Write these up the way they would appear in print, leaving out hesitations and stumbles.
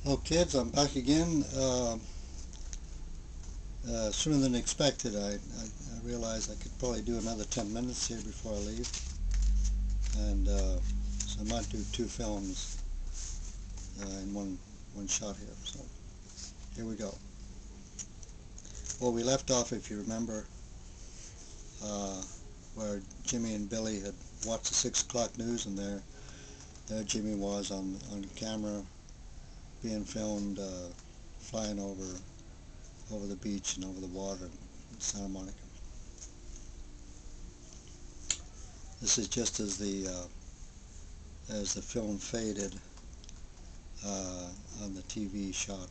Hello kids, I'm back again. Sooner than expected. I realized I could probably do another 10 minutes here before I leave. And so I might do two films in one shot here. So here we go. Well, we left off, if you remember, where Jimmy and Billy had watched the 6 o'clock news, and there Jimmy was on camera being filmed flying over the beach and over the water in Santa Monica. This is just as the film faded on the TV shot.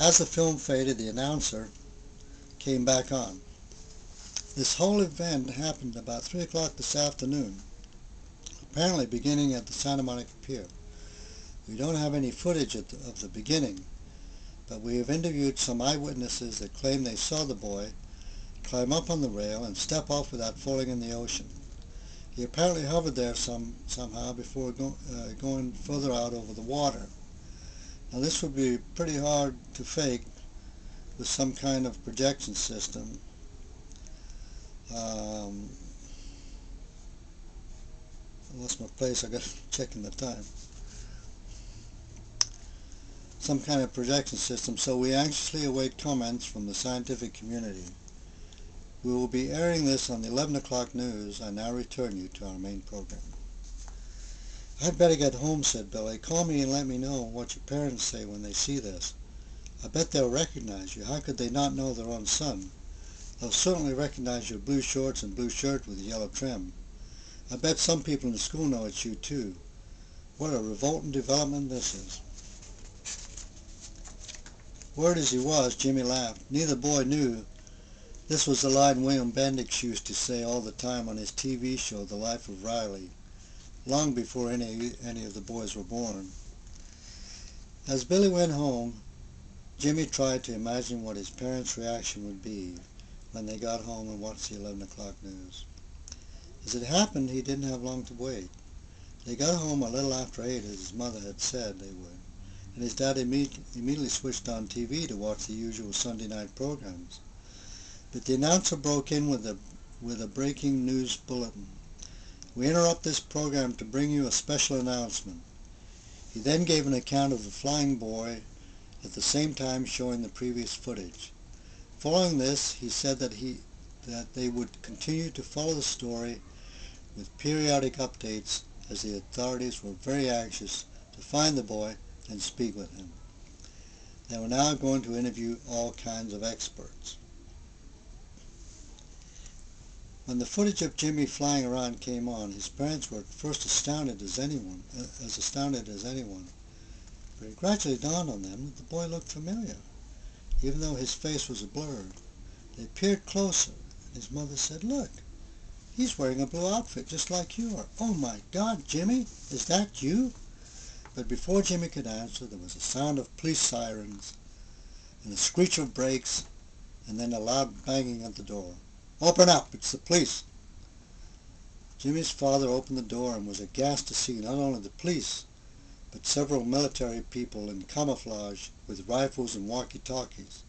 As the film faded, the announcer came back on. This whole event happened about 3 o'clock this afternoon, apparently beginning at the Santa Monica Pier. We don't have any footage of the beginning, but we have interviewed some eyewitnesses that claim they saw the boy climb up on the rail and step off without falling in the ocean. He apparently hovered there somehow before going further out over the water. Now this would be pretty hard to fake with some kind of projection system. I lost my place, I got to check in the time. Some kind of projection system, so we anxiously await comments from the scientific community. We will be airing this on the 11 o'clock news. I now return you to our main program. I'd better get home, said Billy. Call me and let me know what your parents say when they see this. I bet they'll recognize you. How could they not know their own son? They'll certainly recognize your blue shorts and blue shirt with the yellow trim. I bet some people in school know it's you too. What a revolting development this is. Word as he was, Jimmy laughed. Neither boy knew this was the line William Bendix used to say all the time on his TV show, The Life of Riley, long before any of the boys were born. As Billy went home, Jimmy tried to imagine what his parents' reaction would be when they got home and watched the 11 o'clock news. As it happened, he didn't have long to wait. They got home a little after 8, as his mother had said they would, and his dad immediately switched on TV to watch the usual Sunday night programs. But the announcer broke in with a breaking news bulletin. We interrupt this program to bring you a special announcement. He then gave an account of the flying boy, at the same time showing the previous footage. Following this, he said that they would continue to follow the story with periodic updates, as the authorities were very anxious to find the boy and speak with him. They were now going to interview all kinds of experts. When the footage of Jimmy flying around came on, his parents were at first as astounded as anyone. But it gradually dawned on them that the boy looked familiar, even though his face was blurred. They peered closer, and his mother said, "Look, he's wearing a blue outfit just like you are. Oh my God, Jimmy, is that you?" But before Jimmy could answer, there was a sound of police sirens and a screech of brakes, and then a loud banging at the door. "Open up, it's the police." Jimmy's father opened the door and was aghast to see not only the police, but several military people in camouflage with rifles and walkie-talkies.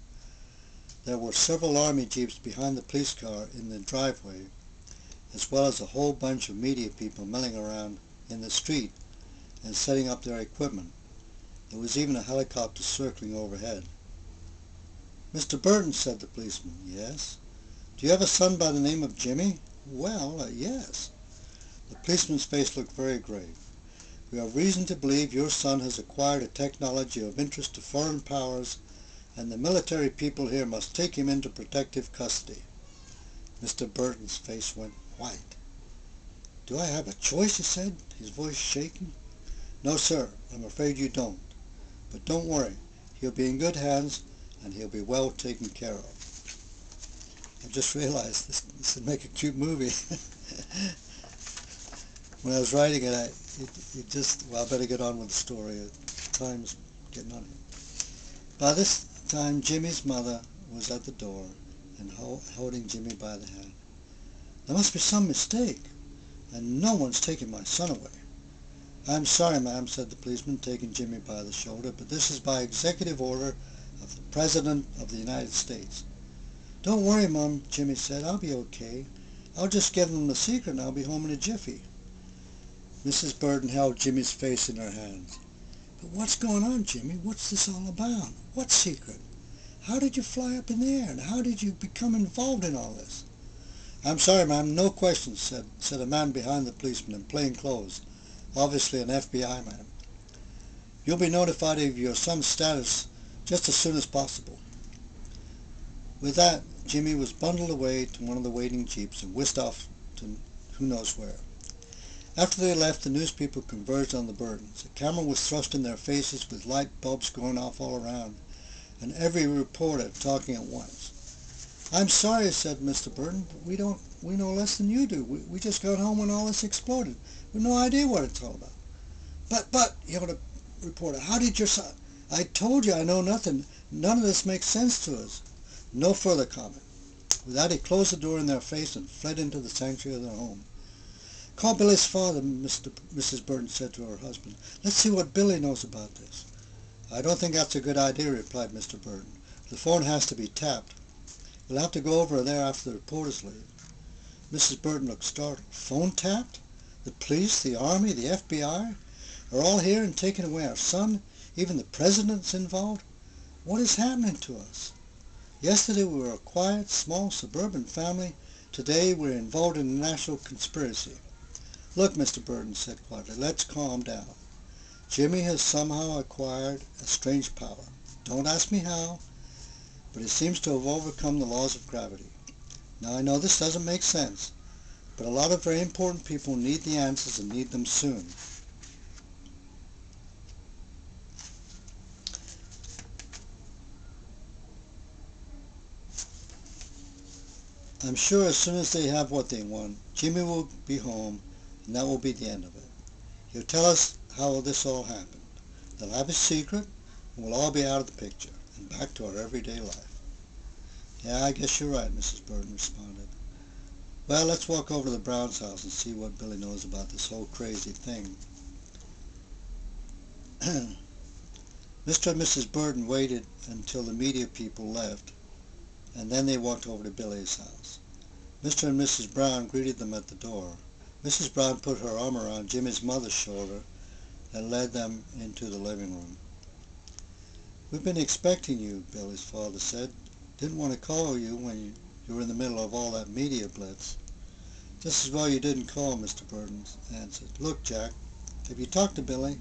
There were several army jeeps behind the police car in the driveway, as well as a whole bunch of media people milling around in the street and setting up their equipment. There was even a helicopter circling overhead. "Mr. Burton," said the policeman. "Yes." "Do you have a son by the name of Jimmy?" "Well, yes." The policeman's face looked very grave. "We have reason to believe your son has acquired a technology of interest to foreign powers, and the military people here must take him into protective custody." Mr. Burton's face went white. "Do I have a choice?" he said, his voice shaking. "No, sir, I'm afraid you don't. But don't worry, he'll be in good hands, and he'll be well taken care of." I just realized this would make a cute movie. When I was writing it, I better get on with the story. Time's getting on it. By this time, Jimmy's mother was at the door and holding Jimmy by the hand. "There must be some mistake, and no one's taken my son away." "I'm sorry, ma'am," said the policeman, taking Jimmy by the shoulder, "but this is by executive order of the President of the United States." "Don't worry, Mum," Jimmy said. "I'll be okay. I'll just give them the secret and I'll be home in a jiffy." Mrs. Burden held Jimmy's face in her hands. "But what's going on, Jimmy? What's this all about? What secret? How did you fly up in the air, and how did you become involved in all this?" "I'm sorry, ma'am, no questions," said a man behind the policeman in plain clothes, obviously an FBI man. "You'll be notified of your son's status just as soon as possible." With that, Jimmy was bundled away to one of the waiting jeeps and whisked off to who knows where. After they left, the newspeople converged on the Burdens. A camera was thrust in their faces with light bulbs going off all around, and every reporter talking at once. "I'm sorry," said Mr. Burden, "but we know less than you do. We just got home when all this exploded. We've no idea what it's all about." But, yelled a reporter, "how did your son—" "I told you I know nothing. None of this makes sense to us." No further comment. With that, he closed the door in their face and fled into the sanctuary of their home. "Call Billy's father," Mrs. Burton said to her husband. "Let's see what Billy knows about this." "I don't think that's a good idea," replied Mr. Burton. "The phone has to be tapped. You'll have to go over there after the reporters leave." Mrs. Burton looked startled. "Phone tapped? The police, the army, the FBI are all here and taking away our son? Even the president's involved? What is happening to us? Yesterday we were a quiet, small, suburban family. Today we're involved in a national conspiracy." "Look," Mr. Burton said quietly, "let's calm down. Jimmy has somehow acquired a strange power. Don't ask me how, but it seems to have overcome the laws of gravity. Now I know this doesn't make sense, but a lot of very important people need the answers and need them soon. I'm sure as soon as they have what they want, Jimmy will be home, and that will be the end of it. He'll tell us how this all happened. They'll have his secret, and we'll all be out of the picture, and back to our everyday life." "Yeah, I guess you're right," Mrs. Burton responded. "Well, let's walk over to the Browns' house and see what Billy knows about this whole crazy thing." Mr. and Mrs. Burton waited until the media people left, and then they walked over to Billy's house. Mr. and Mrs. Brown greeted them at the door. Mrs. Brown put her arm around Jimmy's mother's shoulder and led them into the living room. "We've been expecting you," Billy's father said. "Didn't want to call you when you were in the middle of all that media blitz." "Just as well you didn't call," Mr. Burton answered. "Look, Jack, have you talked to Billy?"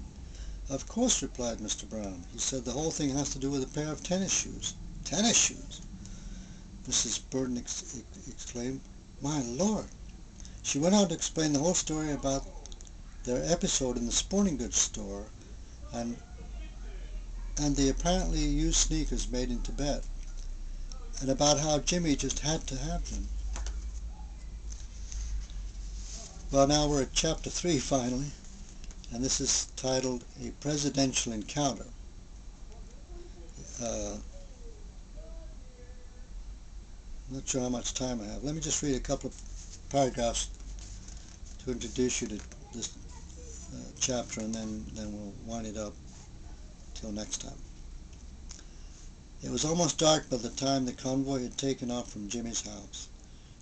"Of course," replied Mr. Brown. "He said the whole thing has to do with a pair of tennis shoes." "Tennis shoes!" Mrs. Burton exclaimed. "My Lord!" She went on to explain the whole story about their episode in the sporting goods store and the apparently used sneakers made in Tibet, and about how Jimmy just had to have them. Well, now we're at Chapter 3 finally, and this is titled A Presidential Encounter. I'm not sure how much time I have. Let me just read a couple of paragraphs to introduce you to this chapter, and then we'll wind it up till next time. It was almost dark by the time the convoy had taken off from Jimmy's house.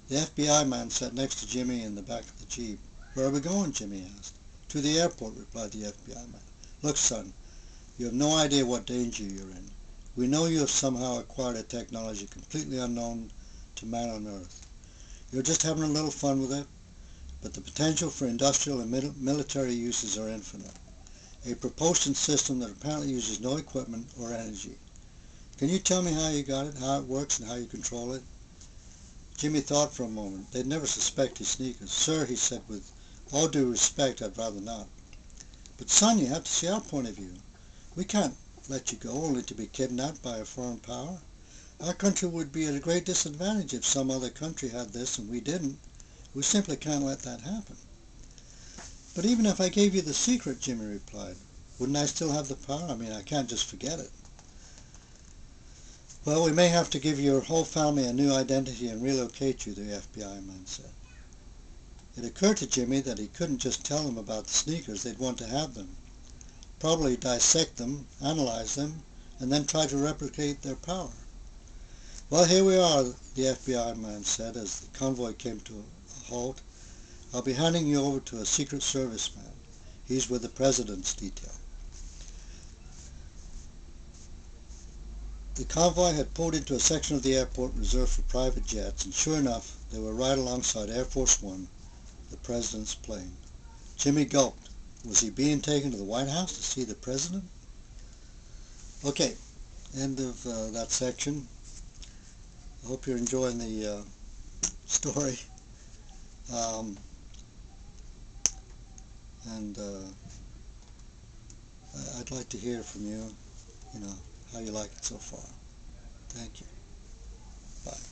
The FBI man sat next to Jimmy in the back of the Jeep. "Where are we going?" Jimmy asked. "To the airport," replied the FBI man. "Look, son, you have no idea what danger you're in. We know you have somehow acquired a technology completely unknown to man on Earth. You're just having a little fun with it, but the potential for industrial and military uses are infinite. A propulsion system that apparently uses no equipment or energy. Can you tell me how you got it, how it works, and how you control it?" Jimmy thought for a moment. They'd never suspect his sneakers. "Sir," he said, "with all due respect, I'd rather not." "But, son, you have to see our point of view. We can't let you go only to be kidnapped by a foreign power. Our country would be at a great disadvantage if some other country had this and we didn't. We simply can't let that happen." "But even if I gave you the secret," Jimmy replied, "wouldn't I still have the power? I mean, I can't just forget it." "Well, we may have to give your whole family a new identity and relocate you," the FBI man said. It occurred to Jimmy that he couldn't just tell them about the sneakers. They'd want to have them. Probably dissect them, analyze them, and then try to replicate their power. "Well, here we are," the FBI man said as the convoy came to a halt. "I'll be handing you over to a Secret Service man. He's with the President's detail." The convoy had pulled into a section of the airport reserved for private jets, and sure enough, they were right alongside Air Force One, the President's plane. Jimmy gulped. Was he being taken to the White House to see the President? Okay, end of that section. I hope you're enjoying the story. And I'd like to hear from you, how you like it so far. Thank you. Bye.